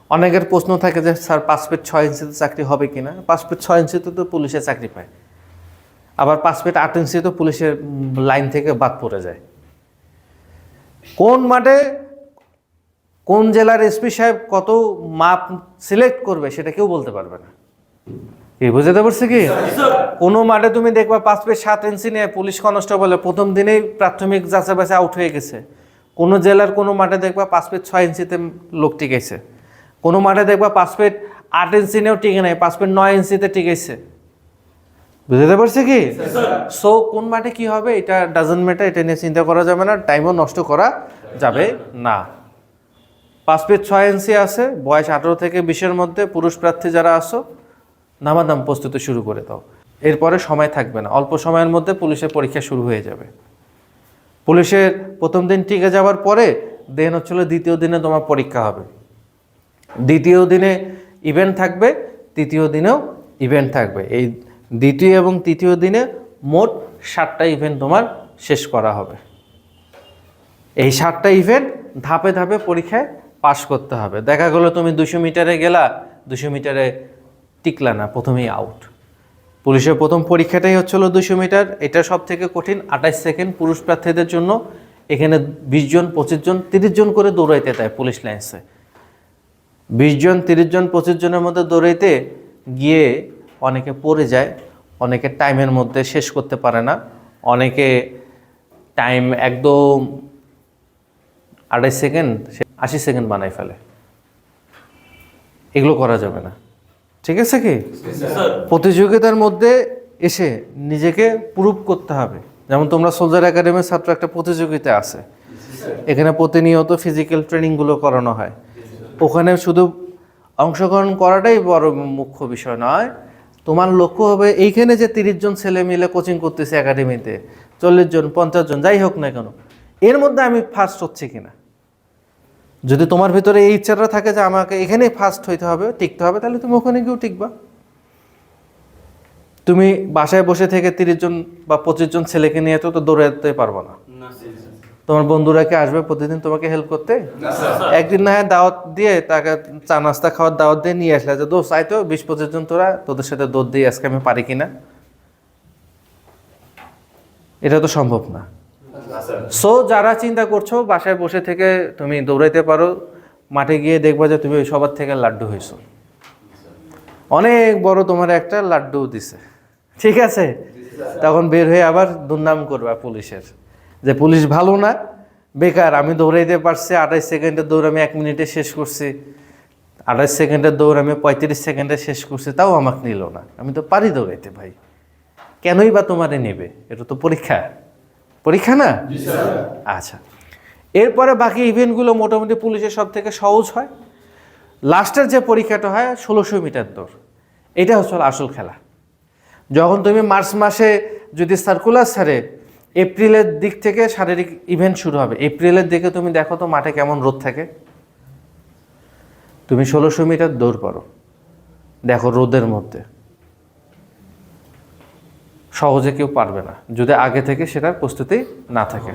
অনেকের প্রশ্ন থাকে যে স্যার 5 ফিট 6 ইঞ্চিতে চাকরি হবে কিনা। 5 ফিট 6 ইঞ্চিতে তো পুলিশে চাকরি পায়, আবার 5 ফিট 8 ইঞ্চি তো পুলিশের লাইন থেকে বাদ পড়ে যায়। কোন মাঠে কোন জেলার এসপি সাহেব কত মাপ সিলেক্ট করবে সেটা কেউ বলতে পারবে না। এই বুঝতে পারছি কি? কোনো মাঠে তুমি দেখবা 5 ফিট 7 ইঞ্চি নিয়ে পুলিশ কনস্টেবল প্রথম দিনেই প্রাথমিক যাচাই বাছাই আউট হয়ে গেছে। কোনো জেলার কোনো মাঠে দেখবা 5 ফিট 6 ইঞ্চিতে লোক টিকেছে, কোনো মাঠে দেখবা 5 ফিট 8 ইঞ্চি নিয়েও টিকে নাই, 5 ফিট 9 ইঞ্চিতে টিকেছে। বুঝতে পারছি কি? সো কোন মাঠে কি হবে এটা ডাজন্ট ম্যাটার, এটা নিয়ে চিন্তা করা যাবে না, টাইমও নষ্ট করা যাবে না। 5 ফিট 6 ইঞ্চি আছে, বয়স 18 থেকে 20-এর মধ্যে পুরুষ প্রার্থী যারা আসো নামাদাম প্রস্তুতি শুরু করে দাও। এরপরে সময় থাকবে না, অল্প সময়ের মধ্যে পুলিশের পরীক্ষা শুরু হয়ে যাবে। পুলিশের প্রথম দিন টিকে যাওয়ার পরে দেন হচ্ছিল দ্বিতীয় দিনে তোমার পরীক্ষা হবে। দ্বিতীয় দিনে ইভেন্ট থাকবে, তৃতীয় দিনেও ইভেন্ট থাকবে। এই দ্বিতীয় এবং তৃতীয় দিনে মোট 7টা ইভেন্ট তোমার শেষ করা হবে। এই 7টা ইভেন্ট ধাপে ধাপে পরীক্ষায় পাশ করতে হবে। দেখা গেলো তুমি 200 মিটারে গেলা, 200 মিটারে টিকলা না, প্রথমেই আউট। পুলিশের প্রথম পরীক্ষাটাই হচ্ছিল 200 মিটার, এটা সব থেকে কঠিন। 28 সেকেন্ড পুরুষ প্রার্থীদের জন্য। এখানে 20 জন 25 জন 30 জন করে দৌড়াইতে দেয় পুলিশ লাইন্সে। 20 জন 30 জন 25 জনের মধ্যে দৌড়াইতে গিয়ে অনেকে পড়ে যায়, অনেকে টাইমের মধ্যে শেষ করতে পারে না, অনেকে টাইম একদম 28 সেকেন্ড 80 সেকেন্ড বানাই ফেলে। এগুলো করা যাবে না, ঠিক আছে কি? প্রতিযোগিতার মধ্যে এসে নিজেকে প্রুভ করতে হবে। যেমন তোমরা সোলজার একাডেমির ছাত্র, একটা প্রতিযোগিতা আছে, এখানে প্রতিনিয়ত ফিজিক্যাল ট্রেনিংগুলো করানো হয়। ওখানে শুধু অংশগ্রহণ করাটাই বড় মুখ্য বিষয় নয়, তোমার লক্ষ্য হবে এইখানে যে 30 জন ছেলে মিলে কোচিং করতেছে একাডেমিতে, 40 জন 50 জন যাই হোক না কেন, এর মধ্যে আমি ফার্স্ট হচ্ছে কিনা। যদি তোমার ভিতরে এই ইচ্ছাটা থাকে যে আমাকে এখানেই ফার্স্ট হইতে হবে, টিকতে হবে, তাহলে তুমি ওখানে গিয়েও টিকবা। তুমি বাসায় বসে থেকে 30 জন বা 25 জন ছেলেকে নিয়ে তো দৌড়াতে পারবো না। তোমার বন্ধুরা কি আসবে প্রতিদিন তোমাকে হেল্প করতে? একদিন না হয় দাওয়াত দিয়ে, তাকে চা নাস্তা খাওয়ার দাওয়াত দিয়ে নিয়ে আসলে যে দোস্ত আইতো 20-25 জন তোরা, তোদের সাথে দৌড় দিয়ে আজকে আমি পারি কিনা। এটা তো সম্ভব না। সো যারা চিন্তা করছো বাসায় বসে থেকে তুমি দৌড়াইতে পারো, মাঠে গিয়ে দেখবা যে তুমি সবার থেকে লাড্ডু হয়েছো, অনেক বড় তোমার একটা লাড্ডু দিছে, ঠিক আছে? তখন বের হয়ে আবার দুর্নাম করবা পুলিশের, যে পুলিশ ভালো না, বেকার, আমি দৌড়াইতে পারছি 28 সেকেন্ডের দৌড় আমি 1 মিনিটে শেষ করছি, 28 সেকেন্ডের দৌড় আমি 35 সেকেন্ডে শেষ করছি, তাও আমাকে নিল না। আমি তো পারি দৌড়াইতে ভাই, কেনই বা তোমারে নেবে? এটা তো পরীক্ষা, পরীক্ষা না? আচ্ছা, এরপরে বাকি ইভেন্টগুলো মোটামুটি পুলিশের সব থেকে সহজ হয়। লাস্টের যে পরীক্ষাটা হয় 1600 মিটার দৌড়, এটা হচ্ছে আসল খেলা। যখন তুমি মার্চ মাসে যদি সার্কুলার ছাড়ে, এপ্রিলের দিক থেকে শারীরিক ইভেন্ট শুরু হবে। এপ্রিলের দিকে তুমি দেখো তো মাঠে কেমন রোদ থাকে, তুমি 1600 মিটার দৌড় করো, দেখো রোদের মধ্যে সহজে কেউ পারবে না যদি আগে থেকে সেটার প্রস্তুতি না থাকে।